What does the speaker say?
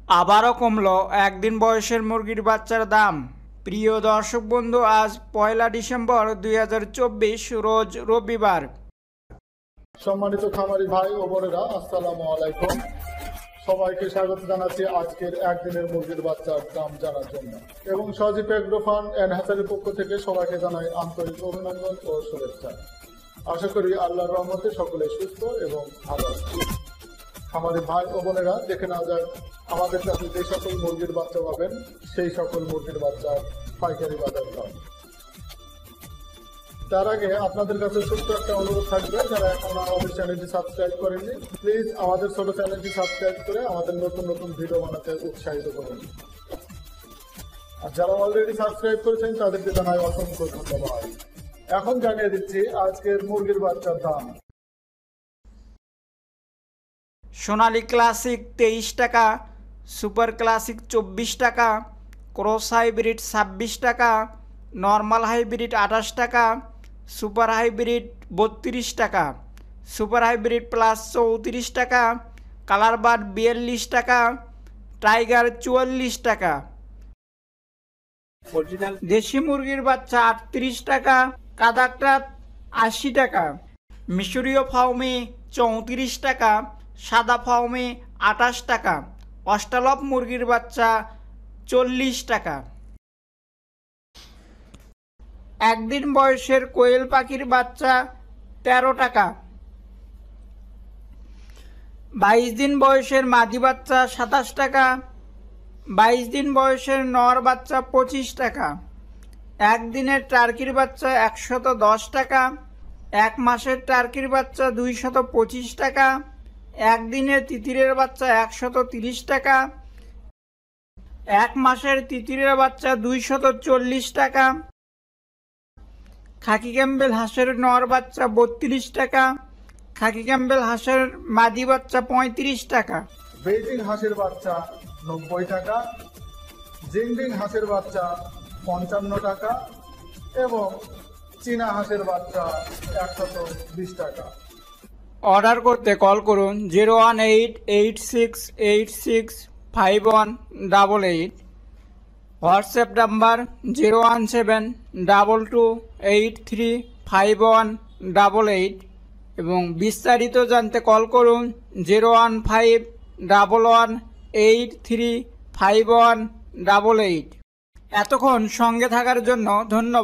আবারও কমলো একদিন বয়সের মুরগির বাচ্চার দাম। প্রিয় দর্শক বন্ধু, আজ 1 ডিসেম্বর 2024 রোজ রবিবার। সম্মানিত খামারি ভাই ও বোনেরা, আসসালামু আলাইকুম। সবাইকে স্বাগত জানাচ্ছি আজকের একদিনের মুরগির বাচ্চার দাম জানার জন্য এবং সজীব এগ্রো ফার্ম এন্ড হ্যাচারির পক্ষ থেকে সবাইকে জানাই আন্তরিক অভিনন্দন ও শুভেচ্ছা। আশা করি আল্লাহর রহমতে সকলে সুস্থ এবং ভালো আছে। খামারি ভাই ও বোনেরা, দেখে নেওয়া যাক আমাদের কাছে যে সকল মুরগির বাচ্চা পাবেন সেই সকল মুরগির বাচ্চার পাইকারি বাজার দাম। তার আগে আপনাদের কাছে ছোট্ট একটা অনুরোধ থাকবে, যারা এখন আমাদের চ্যানেলটি সাবস্ক্রাইব করেননি, প্লিজ আমাদের ছোট চ্যানেলটি সাবস্ক্রাইব করে আমাদের নতুন নতুন ভিডিও বানাতে উৎসাহিত করুন। আর যারা অলরেডি সাবস্ক্রাইব করেছেন তাদেরকে জানাই অসংখ্য ধন্যবাদ। এখন জানিয়ে দিচ্ছি আজকের মুরগির বাচ্চার দাম। সোনালী ক্লাসিক 23 টাকা, সুপার ক্লাসিক 24 টাকা, ক্রস হাইব্রিড 26 টাকা, নর্মাল হাইব্রিড 28 টাকা, সুপার হাইব্রিড 32 টাকা, সুপার হাইব্রিড প্লাস 34 টাকা, কালার বার্ড 42 টাকা, টাইগার 44 টাকা, দেশি মুরগির বাচ্চা 38 টাকা, কাদাকটাত 80 টাকা, মিশরীয় ফাউমি 34 টাকা, সাদা ফাউমি 28 টাকা, অস্ট্রালপ মুরগির বাচ্চা 40 টাকা। একদিন বয়সের কোয়েল পাখির বাচ্চা 13 টাকা। 22 দিন বয়সের মাদি বাচ্চা 27 টাকা। 22 দিন বয়সের নর বাচ্চা 25 টাকা। একদিনের টার্কির বাচ্চা 110 টাকা। 1 মাসের টার্কির বাচ্চা 225 টাকা। একদিনের তিতিরের বাচ্চা 130 টাকা। 1 মাসের তিতিরের বাচ্চা 240 টাকা। খাকি ক্যাম্বেল হাঁসের নর বাচ্চা 32 টাকা। খাকি ক্যাম্বেল হাঁসের মাদি বাচ্চা 35 টাকা। বেইজিং হাঁসের বাচ্চা 90 টাকা, জিংডিং হাঁসের বাচ্চা 55 টাকা এবং চীনা হাঁসের বাচ্চা 120 টাকা। অর্ডার করতে কল করুন 01886865188, হোয়াটসঅ্যাপ নাম্বার 01722835188 এবং বিস্তারিত জানতে কল করুন 01511835188। এতক্ষণ সঙ্গে থাকার জন্য ধন্যবাদ।